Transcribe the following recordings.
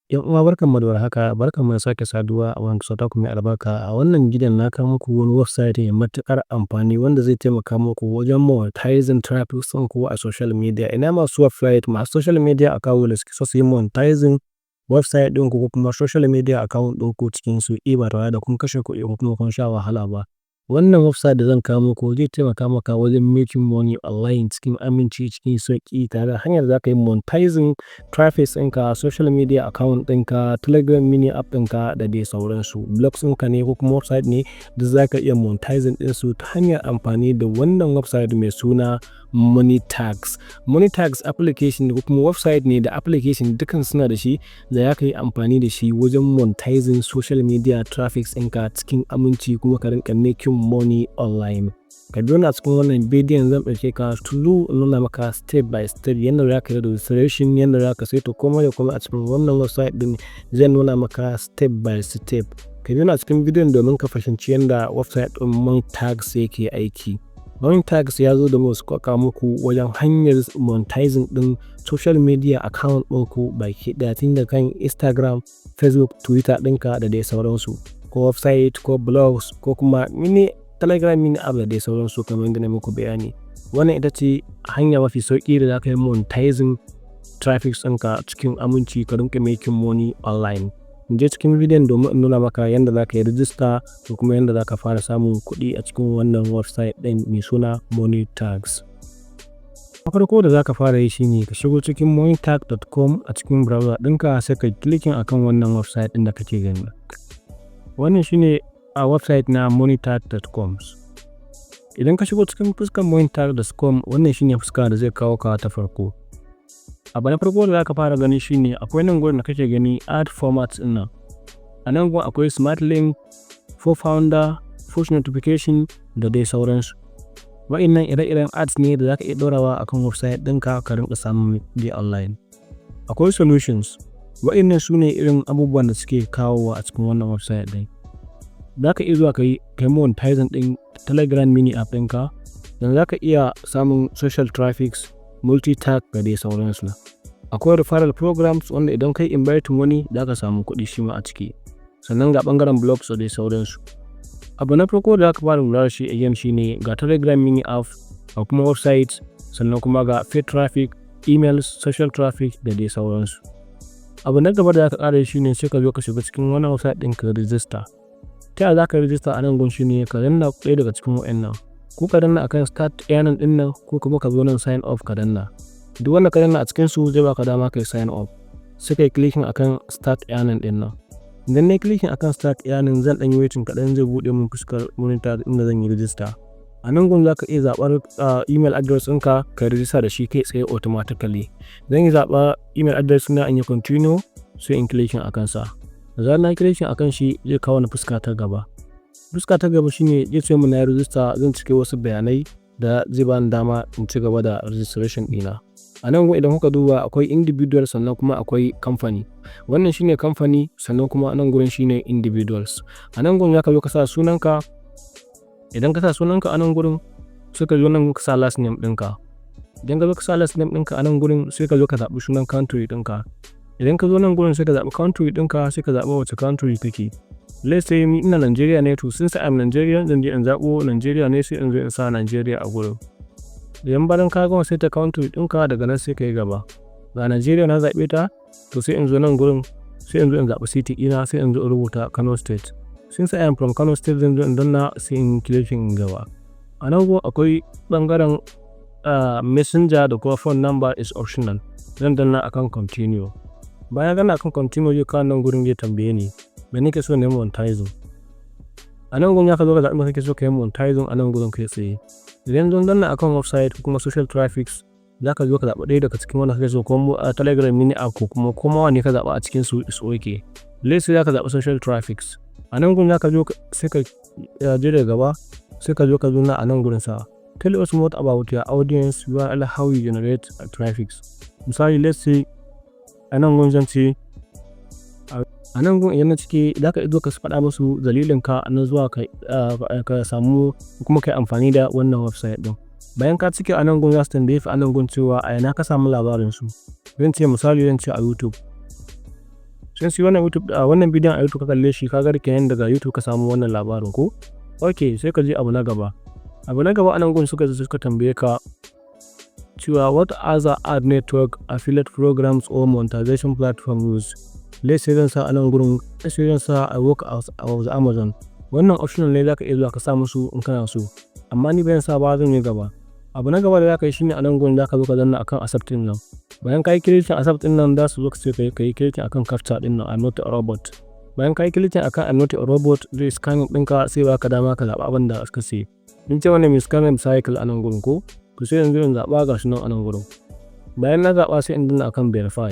Yan uwa barkanmu da warhaka, barkanmu da sake saduwa a wannan taku mai albarka. A wannan bidiyon na kawo muku wani website mai matuƙar amfani wanda zai taimaka muku wajen monetizing traffic ɗinku a social media. Ina masu website masu social media account da suke so su yi monetizing website ɗinku ko kuma social media account ɗinku cikin sauƙi ba tare da kun kashe kuɗi ko kuma kun sha wahala ba. Wannan website da zan kawo muku zai taimaka maka wajen making money online cikin aminci, cikin sauƙi tare da hanyar za ka yi monetizing traffic ɗinka, social media account ɗinka, Telegram mini app ɗinka da dai sauransu. Blogs ɗinka ne ko kuma website ne da za ka iya monetizing ɗinsu ta hanyar amfani da wannan website mai suna Monetags. Monetags application ne ko kuma website ne da application dukan suna da shi da ya ka yi amfani da shi wajen monetizing social media traffic ɗinka cikin aminci kuma ka rinƙa making money online. Ka biyo ni a cikin wannan bidiyon zan ɗauke ka through nuna maka step by step yadda za ka yi registration, yadda za ka saita komai da komai a cikin wannan website ɗin zan nuna maka step by step. Ka biyo ni a cikin bidiyon domin ka fahimci yadda website ɗin Monetags yake aiki. Monetags ya zo da mu sauƙaƙa muku wajen hanyar monetizing ɗin social media account ɗinku baki ɗaya tun da kan Instagram, Facebook, Twitter ɗinka da dai sauransu. Ko website ko blogs ko kuma Telegram mini app da dai sauransu kamar yadda na muku bayani. Wannan ita ce hanya mafi sauƙi da za ka yi monetizing traffic ɗinka cikin aminci ka rinƙa making money online. In je cikin bidiyon domin in nuna maka yadda za ka yi rijista ko kuma yadda za ka fara samun kuɗi a cikin wannan website ɗin mai suna Monetags. Na farko da za ka fara yi shine ka shigo cikin monetag.com a cikin browser ɗinka sai ka clicking akan wannan website ɗin da kake gani. Wannan shine a website na monetag.com. Idan ka shigo cikin fuskar monetag.com wannan shine fuska da zai kawo ka ta farko. Abu na farko da za ka fara gani shine akwai nan gurin da kake gani ad formats ɗin nan. A nan gurin akwai smart link, for founder, push notification da dai sauransu. Wa'innan ire-iren ads ne da za ka iya ɗorawa akan website ɗinka ka rinƙa samun kuɗi online. Akwai solutions. Wa'innan su ne irin abubuwan da suke kawowa a cikin wannan website ɗin. Za ka iya zuwa ka yi monetizing ɗin Telegram mini app ɗinka, dan za ka iya samun social traffics, multi-tag da dai sauransu. Akwai referral programs wanda idan kai inviting wani za ka samu kuɗi shi ma a ciki. Sannan ga ɓangaren blogs da dai sauransu. Abu na farko da za ka fara lura da shi again shine ga Telegram mini app, ga kuma website, sannan kuma ga paid traffic, emails, social traffic da dai sauransu. Abu na gaba da za ka ƙara shi ne sai ka zo ka shiga cikin wannan website ɗin ka register. Ta yaya za ka register a nan gun shi ne ka danna ɗaya daga cikin wa'annan. Ko ka danna akan start earning ɗin nan ko kuma ka zo nan sign up ka danna. Duk wanda ka danna a cikin su zai baka dama kai sign up. Sai kai clicking akan start earning ɗin nan. Idan na yi clicking akan start earning zan ɗan yi waiting kaɗan zai buɗe min fuskar monitor inda zan yi register. A nan gun za ka iya zaɓar email address ɗinka ka register da shi kai tsaye automatically. Zan yi zaɓa email address na in yi continue sai in clicking akan sa. Da zarar na yi clicking akan shi zai kawo ni fuska ta gaba. Fuska ta gaba shine zai ce min na yi register zan cike wasu bayanai da zai bani dama in ci gaba da registration ɗina. A nan gun idan kuka duba akwai individual sannan kuma akwai company. Wannan shine company sannan kuma a nan gurin shine individuals. A nan gun za ka zo ka sa sunanka. Idan ka sa sunanka a nan gurin sai ka zo nan ka sa last name ɗinka. Idan ka zo ka sa last name ɗinka a nan gurin sai ka zo ka zaɓi sunan country ɗinka. Idan ka zo nan gurin sai ka zaɓi country ɗinka sai ka zaɓi wace country kake. Let's say ni ina Nigeria ne to since I'm Nigerian zan je in zaɓo Nigeria ne sai in zo in sa Nigeria a gurin. Idan bayan ka gama saita country ɗinka daga nan sai ka yi gaba. Ga Nigeria na zaɓe ta to sai in zo nan gurin sai in zo in zaɓi city ɗina sai in zo in rubuta Kano State. Since I am from Kano State zan zo in danna sai in clicking gaba. A nan gurin akwai ɓangaren messenger da kuma phone number is optional. Zan danna akan continue. Bayan danna akan continue zai kawo nan gurin zai tambaye ni me nake so na yi monetizing. A nan gurin ya ka zo ka zaɓi kake so ka yi monetizing a nan gurin kai tsaye. Idan zan danna akan website ko kuma social traffics za ka zo ka zaɓi ɗaya daga cikin wanda kake so ko Telegram mini app ko kuma wani ka zaɓa a cikin su is okay. Let's say za ka zaɓi social traffics. A nan gurin za ka zo sai ka je daga gaba sai ka zo ka zo na a nan gurin sa. Tell us more about your audience, URL, how you generate traffics. Misali let's say a nan gurin zan ce a nan gun idan na cike za ka zo ka faɗa musu dalilinka na zuwa ka samu kuma kai amfani da wannan website ɗin. Bayan ka cike a nan gun za su tambaye ka a nan gun cewa a ina ka samu labarin su. Zan ce misali zan ce a YouTube. since wannan bidiyon a YouTube ka kalle shi ka ga kenan daga YouTube ka samu wannan labarin ko. Okay, sai ka je abu na gaba anan gun suka tambaye ka cewa what other ad network, affiliate programs or monetization platforms. Let's say zan sa anan gurin, I work as Amazon. Wannan optional ne zaka iya zuwa ka sa musu in kana so, amma ni bayan sa ba zan yi gaba. Abu na gaba da zaka yi shine anan gurin zaka zo ka danna akan accept din nan. Bayan ka yi clicking accept din nan, za su zo ka yi clicking akan captcha din nan I'm not a robot. Bayan ka yi clicking akan I'm not a robot, zai scan ɗinka sai baka dama ka zaɓa abin da suka ce. Mun ce wannan mai scan cycle anan gurin ko, to sai yanzu in zaɓa ga shi nan anan gurin. Bayan na zaɓa sai in danna akan verify.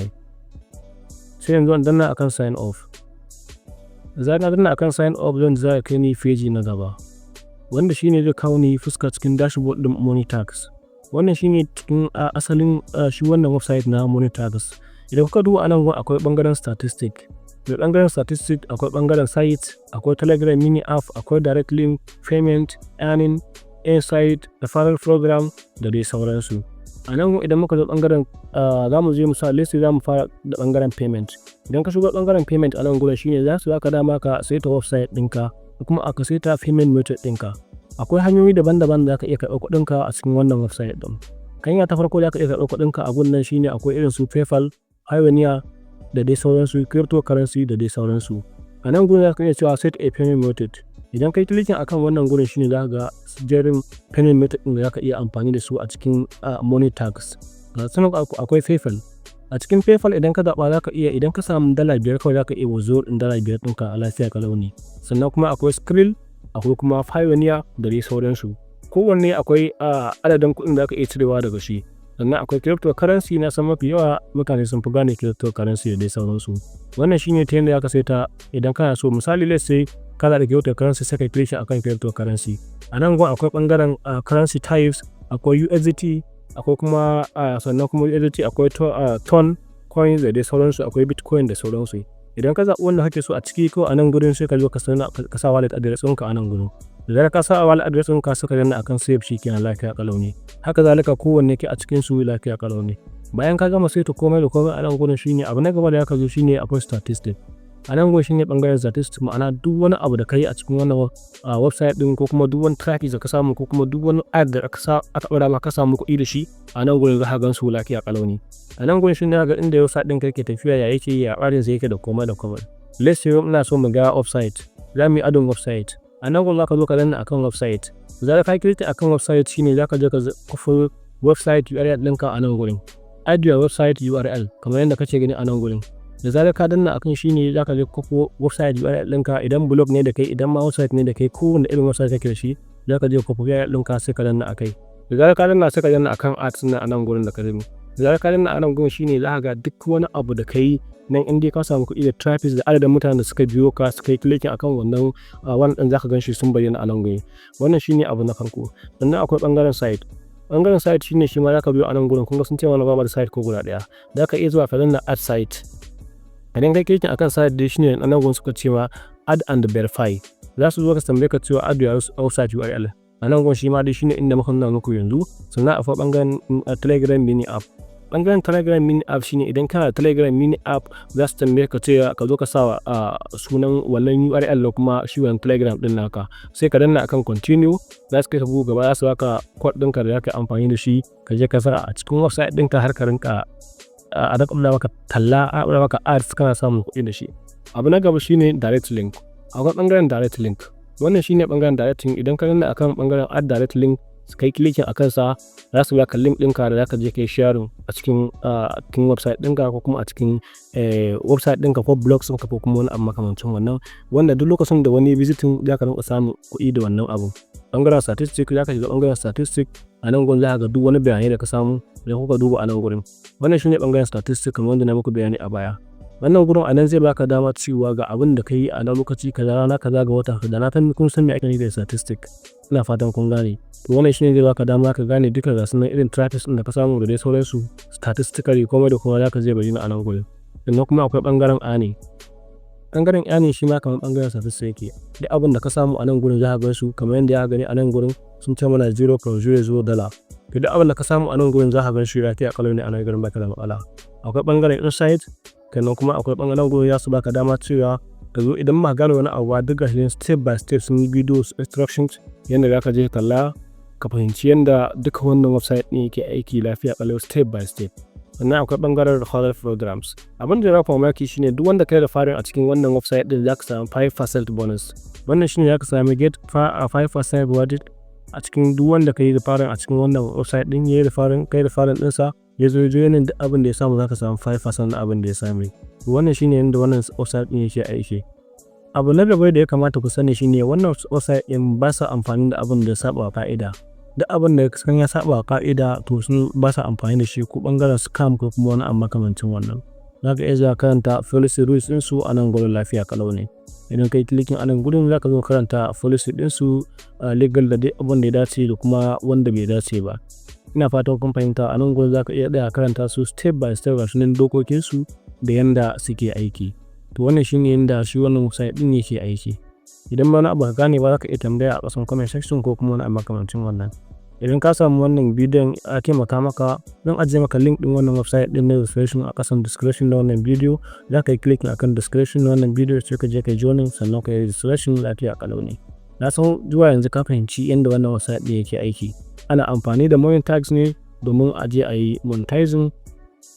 Sai yanzu in danna akan sign off. Da na danna akan sign off zan za kai ni page na gaba, wanda shine zai kawo ni fuska cikin dashboard din Monetag. Wannan shine cikin asalin shi wannan website na Monetag. Idan kuka duba anan gun akwai bangaren statistic. Da bangaren statistic akwai bangaren site, akwai Telegram mini app, akwai direct link, payment, earning, insight, referral program da dai sauransu. A nan idan muka zo bangaren za mu je misali sai za mu fara da bangaren payment. Idan ka shiga bangaren payment a nan gurin shine za su baka dama ka saita website ɗinka kuma aka saita payment method ɗinka. Akwai hanyoyi daban-daban da za ka iya karɓar kuɗinka a cikin wannan website ɗin. Hanya ta farko da ka iya karɓar kuɗinka a gun nan shine akwai irin su PayPal, Payoneer da dai sauransu, cryptocurrency da dai sauransu. A nan gurin za ka iya cewa set a payment method. Idan kai clicking akan wannan gurin shine za ka ga jerin payment method ɗin da za ka iya amfani da su a cikin Monetag. Sannan akwai PayPal. A cikin PayPal idan ka zaɓa za ka iya, idan ka samu $5 kawai za ka iya withdraw ɗin $5 ɗinka a lafiya kalau ne. Sannan kuma akwai Skrill, akwai kuma Payoneer da dai sauransu. Kowanne akwai adadin kuɗin da aka iya cirewa daga shi. Sannan akwai cryptocurrency, na san mafi yawa mutane sun fi gane cryptocurrency da dai sauransu. Wannan shine ta yadda aka saita idan kana so. Misali let's say kana da cryptocurrency sai kai clicking akan cryptocurrency. A nan gun akwai bangaren currency types, akwai USDT, akwai kuma sannan kuma USDT akwai ton coins da dai sauransu, akwai Bitcoin da sauransu. Idan ka zaɓi wanda kake so a ciki ko a nan gurin sai ka zo ka sa wallet address ɗinka a nan gurin. Da zarar ka sa wallet address ɗinka suka danna akan save shi kenan lafiya kalau ne. Haka zalika kowanne ke a cikin su lafiya kalau ne. Bayan ka gama saita komai da komai a nan gurin shine abu na gaba da ka zo shine akwai statistic. A nan gurin shine bangaren statistic, ma'ana duk wani abu da ka yi a cikin wannan website ɗin ko kuma duk wani traffic da ka samu ko kuma duk wani ad da aka ɗora ma ka samu kuɗi da shi a nan gurin za ka gan su lafiya kalau ne. A nan gurin shine ga inda website ɗin kake tafiya ya yake, ya ɓarin sai yake da komai da komai. Let's say ina so mu ga website, za mu yi adon website. A nan gurin za ka zo ka danna akan website. Da ka click akan website shine za ka je ka kafa website URL ɗinka a nan gurin. Add your website URL kamar yadda kake gani a nan gurin. Da zarar ka danna akan shi ne za ka je kafo website URL ɗinka, idan blog ne da kai, idan ma website ne da kai, kowane irin website kake da shi za ka je kafo URL ɗinka sai ka danna akai. Da zarar ka danna sai ka danna akan ads na a nan gurin da ka gani. Da zarar ka danna a nan gurin shine za ka ga duk wani abu da kai nan in dai ka samu kuɗi da traffic da adadin mutanen da suka biyo ka suka yi clicking akan wannan ɗin za ka gan shi sun bayyana a nan gurin. Wannan shine abu na farko. Sannan akwai bangaren site. Bangaren site shine shi ma za ka biyo a nan gurin, kuma sun ce mana ba da site ko guda ɗaya. Za ka iya zuwa ka danna add site. Idan kai clicking akan site dai shine a nan gurin suka ce ma add and verify. Za su zo ka tambaye ka cewa add your website URL. A nan gurin shi ma dai shine inda muka nuna muku yanzu. Sannan akwai bangaren Telegram mini app. Bangaren Telegram mini app shine idan kana da Telegram mini app za su tambaye ka cewa ka zo ka sa sunan wannan URL da kuma shi wannan Telegram din naka. Sai ka danna akan continue, za su kai ka buga gaba, za su baka code ɗinka da zaka amfani da shi ka je ka sa a cikin website ɗinka har ka rinka a ɗaɗa maka talla, a ɗaɗa maka ads kana samun kuɗi da shi. Abu na gaba shine direct link. Akwai bangaren direct link. Wannan shine bangaren direct link. Idan ka danna akan bangaren add direct link kai clicking akan sa, za su baka link ɗinka da zaka je kai sharing a cikin website ɗinka ko kuma a cikin website ɗinka ko blogs ɗinka ko kuma wani abu makamancin wannan, wanda duk lokacin da wani visiting za ka rinka samun kuɗi da wannan abu. Bangaren statistic za ka shiga bangaren statistic. A nan gurin za ka ga duk wani bayanai da ka samu da kuka duba a nan gurin. Wannan shine bangaren statistic kamar wanda na muku bayani a baya. Wannan gurin a nan zai baka dama cewa ga abin da ka yi a nan lokaci kaza, rana kaza, ga wata kaza. Na san kun san me ake nufi da statistic. Ina fatan kun gane. To wannan shine zai baka dama ka gane duka ga sunan irin traffic ɗin da ka samu da dai sauransu statistically komai da komai za ka zai bayyana a nan gurin. Sannan kuma akwai bangaren earning. Bangaren earning shi ma kamar bangaren statistic yake. Duk abin da ka samu a nan gurin za ka gan su kamar yadda ya gani a nan gurin sun ce mana $0.00 dollar. To duk abin da ka samu a nan gurin za ka gan shi lafiya kalau ne a nan gurin baka da matsala. Akwai bangaren insight. Sannan kuma akwai ɓangaren gurin za su baka dama cewa ka zo idan ba ka gane wani abu ba duk gashi nan step by step sun yi videos instructions yanda za ka je ka kalla ka fahimci yanda duka wannan website ɗin yake aiki lafiya ƙalau step by step. Sannan akwai ɓangaren referral programs. Abin da za ku mamaki shine duk wanda kai referring a cikin wannan website ɗin za ka samu 5% bonus. Wannan shine za ka sami get 5% rewarded a cikin duk wanda ka yi referring a cikin wannan website ɗin ya yi referring kai referring ɗinsa ya zo joinin duk abin da ya samu za ka samu 5% na abin da ya same. Wannan shine yanda wannan website ɗin yake aiki. Abu na gaba da ya kamata ku sani shine wannan website ɗin ba sa amfani da abin da ya saba wa ƙa'ida. Duk abin da ya saba wa ƙa'ida to sun ba sa amfani da shi ko ɓangaren scam ko kuma wani abu makamancin wannan. Za ka iya zuwa karanta policy rules ɗinsu a nan gurin lafiya ƙalau ne. Idan ka yi clicking a nan gurin za ka zo karanta policy ɗinsu legal da dai abin da ya dace da kuma wanda bai dace ba. Ina fatan kun fahimta a nan gurin za ka iya tsaya karanta su step by step ga sunan dokokinsu da yanda suke aiki. To wannan shine yanda shi wannan website ɗin yake aiki. Idan wani abu ka gane ba za ka iya tambaya a ƙasan comment section ko kuma wani abu makamancin wannan. Idan ka samu wannan bidiyon ya taimaka maka zan ajiye maka link ɗin wannan website ɗin na registration a ƙasan description na wannan bidiyo. Za ka yi clicking akan description na wannan bidiyo sai ka je ka join sannan ka yi registration lafiya ƙalau ne. Na san zuwa yanzu ka fahimci yanda wannan website ɗin yake aiki. Ana amfani da Monetags ne domin a je a yi monetizing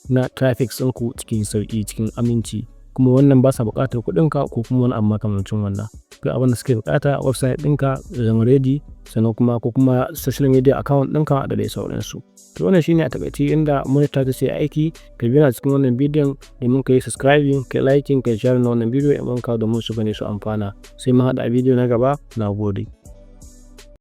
na traffic ɗinku cikin sauƙi cikin aminci. Kuma wannan ba sa buƙatar kuɗinka ko kuma wani abu makamancin wannan. Duk abin da suke buƙata website ɗinka ya zama ready sannan kuma ko kuma social media account ɗinka da dai sauransu. To wannan shine a taƙaice inda Monetag take aiki. Ka biyo ni cikin wannan bidiyon domin ka yi subscribing, ka yi liking, ka yi share na wannan bidiyo in ka domin su gani su amfana. Sai mun haɗa a bidiyo na gaba. Na gode.